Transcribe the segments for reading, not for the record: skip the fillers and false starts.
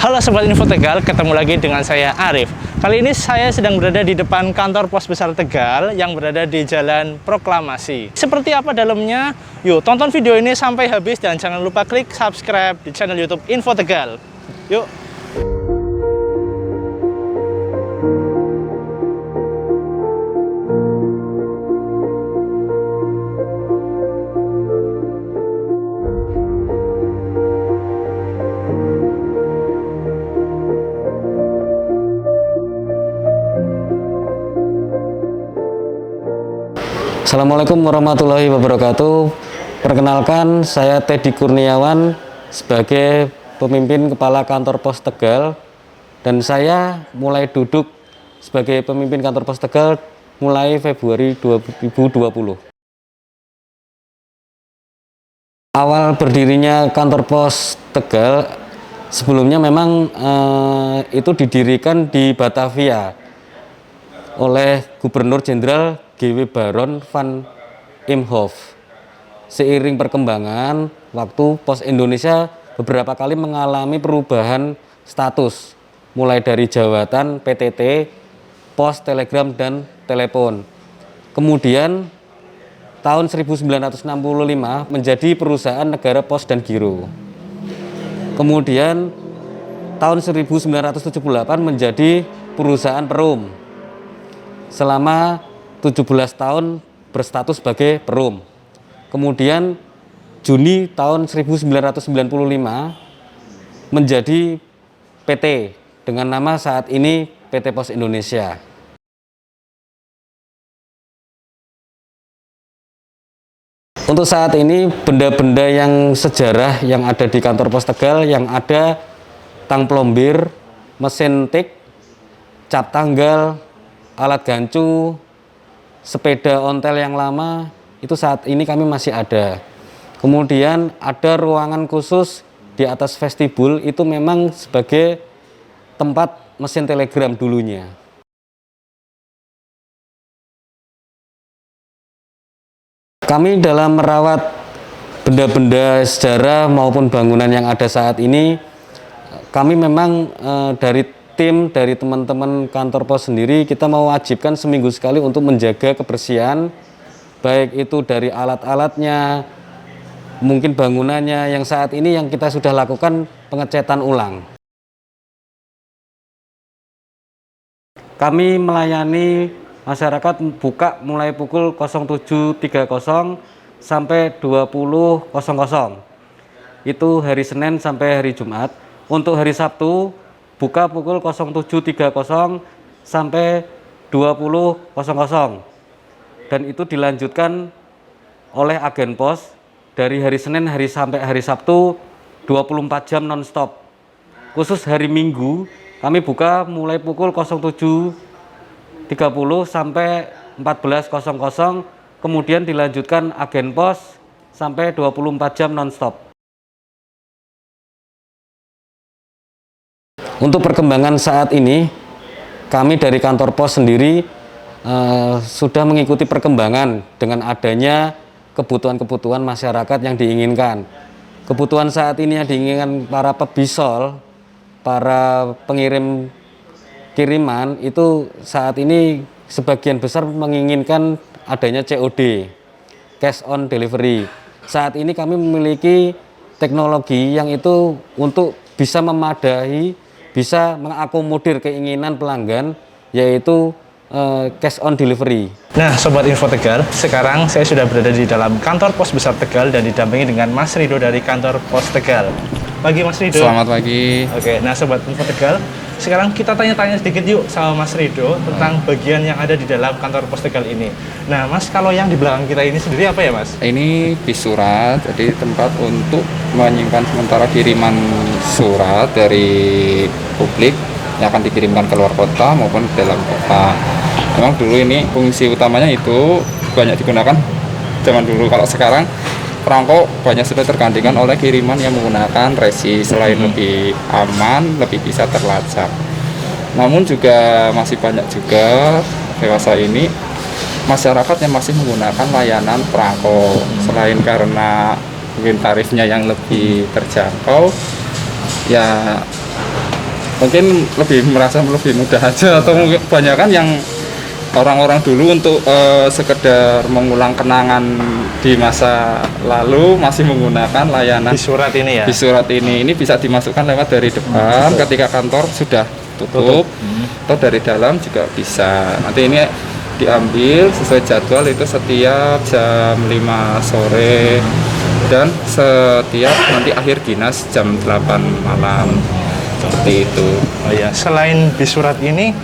Halo Sobat Info Tegal, ketemu lagi dengan saya Arif. Kali ini saya sedang berada di depan kantor pos besar Tegal yang berada di Jalan Proklamasi. Seperti apa dalamnya? Yuk tonton video ini sampai habis dan jangan lupa klik subscribe di channel YouTube Info Tegal. Yuk. Assalamualaikum warahmatullahi wabarakatuh. Perkenalkan, saya Teddy Kurniawan sebagai pemimpin kepala kantor pos Tegal, dan saya mulai duduk sebagai pemimpin kantor pos Tegal mulai Februari 2020. Awal berdirinya kantor pos Tegal sebelumnya memang itu didirikan di Batavia oleh Gubernur Jenderal G.W. Baron van Imhoff. Seiring perkembangan waktu, Pos Indonesia beberapa kali mengalami perubahan status, mulai dari jabatan PTT, Pos, Telegram, dan Telepon. Kemudian tahun 1965 menjadi perusahaan negara pos dan giro. Kemudian tahun 1978 menjadi perusahaan Perum. Selama 17 tahun berstatus sebagai Perum. Kemudian Juni tahun 1995 menjadi PT dengan nama saat ini PT Pos Indonesia. Untuk saat ini benda-benda yang sejarah yang ada di kantor pos Tegal, yang ada tang plombir, mesin tik, cap tanggal, alat gancu, sepeda ontel yang lama, itu saat ini kami masih ada. Kemudian ada ruangan khusus di atas vestibul, itu memang sebagai tempat mesin telegram dulunya. Kami dalam merawat benda-benda sejarah maupun bangunan yang ada saat ini, kami memang dari teman-teman kantor pos sendiri, kita mewajibkan seminggu sekali untuk menjaga kebersihan, baik itu dari alat-alatnya, mungkin bangunannya, yang saat ini yang kita sudah lakukan pengecetan ulang. Kami melayani masyarakat buka mulai pukul 07.30 sampai 20.00. Itu hari Senin sampai hari Jumat. Untuk hari Sabtu buka pukul 07.30 sampai 20.00, dan itu dilanjutkan oleh agen pos dari hari Senin sampai hari Sabtu 24 jam nonstop. Khusus hari Minggu kami buka mulai pukul 07.30 sampai 14.00, kemudian dilanjutkan agen pos sampai 24 jam nonstop. Untuk perkembangan saat ini, kami dari kantor pos sendiri sudah mengikuti perkembangan dengan adanya kebutuhan-kebutuhan masyarakat yang diinginkan. Kebutuhan saat ini yang diinginkan para pebisol, para pengirim kiriman, itu saat ini sebagian besar menginginkan adanya COD, cash on delivery. Saat ini kami memiliki teknologi yang itu untuk bisa memadai, bisa mengakomodir keinginan pelanggan, yaitu cash on delivery. Nah Sobat Info Tegal, sekarang saya sudah berada di dalam kantor pos besar Tegal dan didampingi dengan Mas Rido dari kantor pos Tegal. Pagi Mas Rido. Selamat pagi. Oke, nah Sobat Info Tegal, sekarang kita tanya-tanya sedikit yuk sama Mas Rido tentang bagian yang ada di dalam kantor pos Tegal ini. Nah Mas, kalau yang di belakang kita ini sendiri apa ya Mas? Ini bis surat, jadi tempat untuk menyimpan sementara kiriman surat dari publik yang akan dikirimkan ke luar kota maupun ke dalam kota. Memang dulu ini fungsi utamanya itu banyak digunakan zaman dulu. Kalau sekarang perangko banyak sudah tergantikan oleh kiriman yang menggunakan resi, selain lebih aman, lebih bisa terlacak. Namun juga masih banyak juga dewasa ini masyarakat yang masih menggunakan layanan perangko, selain karena mungkin tarifnya yang lebih terjangkau, ya mungkin lebih merasa lebih mudah aja, atau mungkin kebanyakan yang orang-orang dulu untuk sekedar mengulang kenangan di masa lalu masih menggunakan layanan Di surat ini ya. di surat ini bisa dimasukkan lewat dari depan ketika kantor sudah tutup. Atau dari dalam juga bisa. Nanti ini diambil sesuai jadwal itu setiap jam 5 sore dan setiap nanti akhir dinas jam 8 malam, seperti itu. Oh iya, selain di surat ini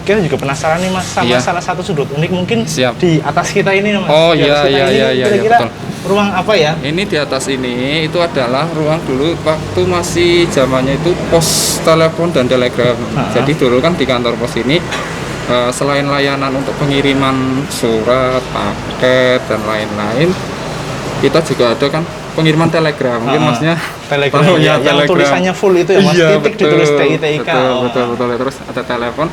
kita juga penasaran nih Mas sama Iya. salah satu sudut unik mungkin Siap. di atas kita ini Mas. Oh, Di atas iya, kita ini iya, iya, kira-kira betul. ruang apa ya? Ini di atas ini itu adalah ruang dulu waktu masih zamannya itu pos telepon dan telegram. Jadi dulu kan di kantor pos ini selain layanan untuk pengiriman surat, paket dan lain-lain, kita juga ada kan pengiriman telegram. Mungkin Masnya Telegram tahu ya, yang telegram. tulisannya full itu ya Mas, Iya, titik ditulis TITIK. betul. Terus ada telepon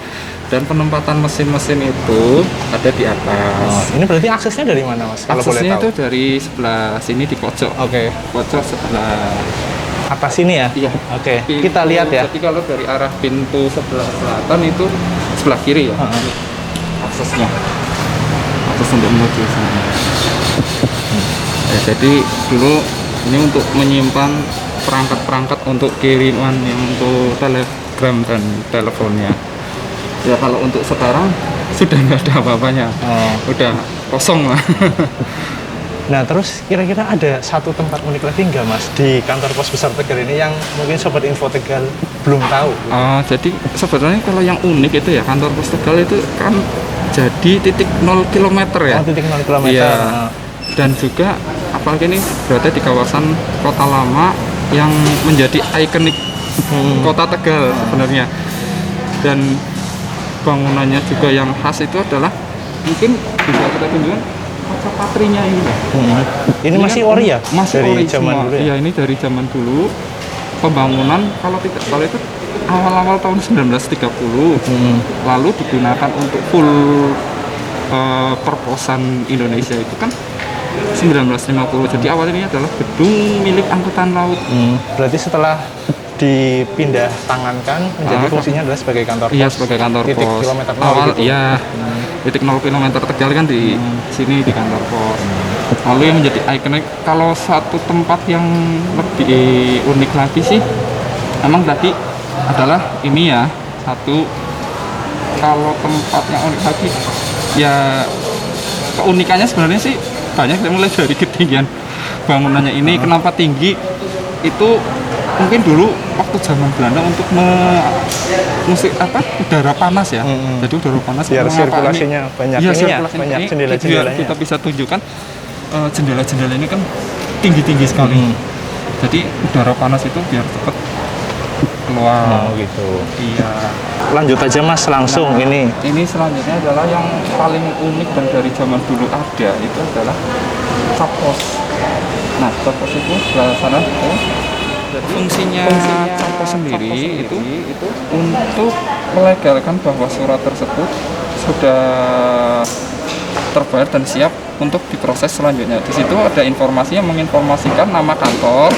dan penempatan mesin-mesin itu ada di atas. Ini berarti aksesnya dari mana Mas? Kalau boleh Aksesnya tahu. itu dari sebelah sini di pojok. Oke, Pojok sebelah atas sini ya? Iya. Oke, kita lihat ya. Jadi kalau dari arah pintu sebelah selatan itu sebelah kiri ya. Aksesnya. Akses untuk menuju sana. Ya, jadi dulu ini untuk menyimpan perangkat-perangkat untuk kiriman yang untuk telegram dan teleponnya. Ya kalau untuk sekarang sudah nggak ada apa-apanya. Udah kosong lah. Nah terus kira-kira ada satu tempat unik lagi nggak Mas di kantor pos besar Tegal ini yang mungkin Sobat Info Tegal belum tahu? Jadi sebenarnya kalau yang unik itu ya kantor pos Tegal itu kan jadi titik 0 km ya. Oh, titik 0 km. Iya. Dan juga apalagi ini berada di kawasan kota lama yang menjadi ikonik kota Tegal sebenarnya. Dan bangunannya juga yang khas itu adalah mungkin bisa kita tunjukkan kaca patrinya ini. Ini masih kan ori ya? Masih dari ori zaman semua. dulu ya? Iya, ini dari zaman dulu. Pembangunan kalau tidak salah itu awal-awal tahun 1930. Lalu digunakan untuk full perposan Indonesia itu kan 1950. Jadi awal ini adalah gedung milik angkutan laut. Berarti setelah dipindah tangankan menjadi fungsinya adalah sebagai kantor pos. Iya, sebagai kantor titik pos. kilometer 0 Awal gitu. iya. Titik 0 km Tegal kan di sini di kantor pos. Lalu yang menjadi ikonik kalau satu tempat yang lebih unik lagi sih memang tadi adalah ini ya. Satu kalau tempat yang unik lagi ya keunikannya sebenarnya sih banyak, mulai dari ketinggian bangunannya ini. Kenapa tinggi itu mungkin dulu waktu zaman Belanda untuk udara panas ya. Jadi udara panas Biar mengapa sirkulasinya banyak iya, ini ya, sirkulasi banyak ini jendela-jendelanya. kita bisa tunjukkan jendela-jendela ini kan tinggi-tinggi sekali. Jadi udara panas itu biar cepat keluar. Oh gitu. Iya. Lanjut aja Mas langsung ini. Ini selanjutnya adalah yang paling unik dan dari zaman dulu ada itu adalah cap pos. Nah, cap pos itu sebelah sana. Fungsinya cap pos sendiri itu untuk melegalkan bahwa surat tersebut sudah terbayar dan siap untuk diproses selanjutnya. Di situ ada informasi yang menginformasikan nama kantor.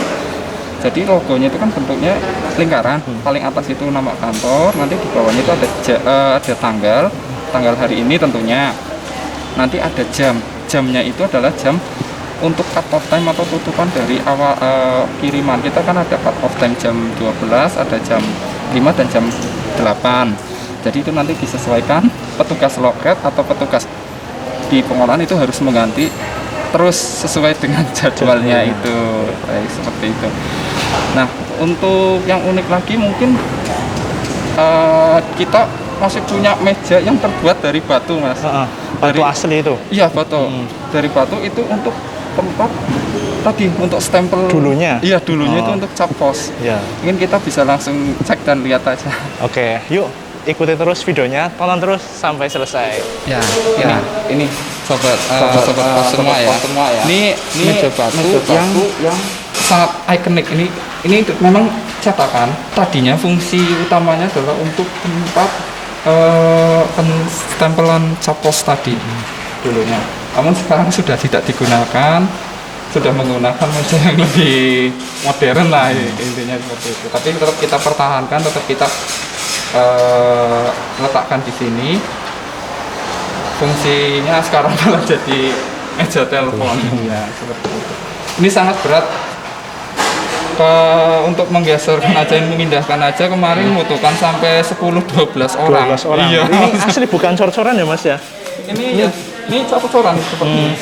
Jadi logonya itu kan bentuknya lingkaran. Paling atas itu nama kantor, nanti di bawahnya itu ada tanggal hari ini tentunya. Nanti ada jam. Jamnya itu adalah jam untuk cut off time atau tutupan dari awal kiriman. Kita kan ada cut off time jam 12, ada jam 5 dan jam 8. Jadi itu nanti disesuaikan petugas loket atau petugas di pengolahan itu harus mengganti terus sesuai dengan jadwalnya itu. Seperti itu. Nah, untuk yang unik lagi mungkin kita masih punya meja yang terbuat dari batu, Mas. Batu asli itu? Iya, batu. Dari batu itu untuk tempat tadi, untuk stempel. Dulunya? Iya, dulunya itu untuk cap pos. Iya. Mungkin kita bisa langsung cek dan lihat aja. Oke, yuk ikuti terus videonya, tonton terus sampai selesai. Ya, ini sobat pos semua ya. Ini meja batu yang sangat ikonik. Ini memang cetakan. Tadinya fungsi utamanya adalah untuk tempat penstempelan cap pos tadi dulunya. Namun sekarang sudah tidak digunakan. sudah menggunakan meja yang lebih modern lah intinya seperti itu. Tapi tetap kita pertahankan, tetap kita letakkan di sini. Fungsinya sekarang malah jadi meja telepon ya seperti itu. Ini sangat berat untuk menggeserkan aja, memindahkan aja kemarin membutuhkan sampai 10-12 orang. 12 orang. Iya. Ini asli bukan cor-coran ya Mas ya? Ini cor-coran seperti ini.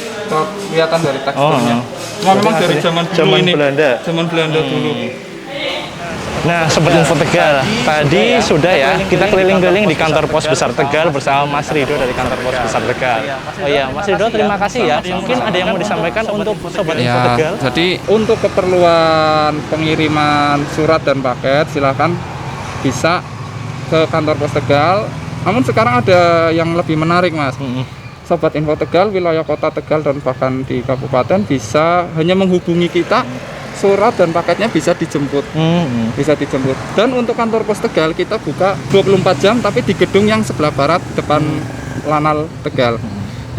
Kelihatan dari teksturnya. Cuma memang dari zaman dulu zaman ini. Belanda. Zaman Belanda dulu. Nah, Sobat Info Tegal, tadi sudah ya kita keliling-keliling di kantor pos besar Tegal bersama Mas Rido dari kantor pos besar Tegal. Oh iya, Mas Rido terima kasih ya. Mungkin ada yang mau disampaikan untuk Sobat Info Ya, Tegal? jadi untuk keperluan pengiriman surat dan paket silakan bisa ke kantor pos Tegal. Namun sekarang ada yang lebih menarik, Mas. Sobat Info Tegal, wilayah kota Tegal dan bahkan di kabupaten bisa hanya menghubungi kita, surat dan paketnya bisa dijemput. Bisa dijemput. Dan untuk kantor pos Tegal kita buka 24 jam tapi di gedung yang sebelah barat depan Lanal Tegal.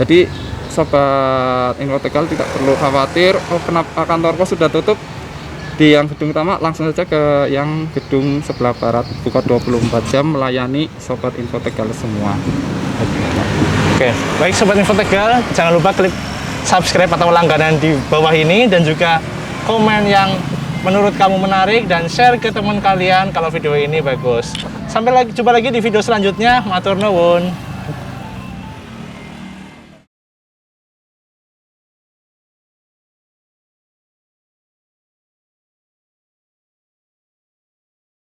Jadi Sobat Info Tegal tidak perlu khawatir, oh kenapa kantor pos sudah tutup. Di yang gedung utama langsung saja ke yang gedung sebelah barat, buka 24 jam melayani Sobat Info Tegal semua. Oke, baik Sobat Info Tegal, jangan lupa klik subscribe atau langganan di bawah ini dan juga komen yang menurut kamu menarik dan share ke teman kalian kalau video ini bagus. Sampai jumpa lagi di video selanjutnya. Matur nuwun.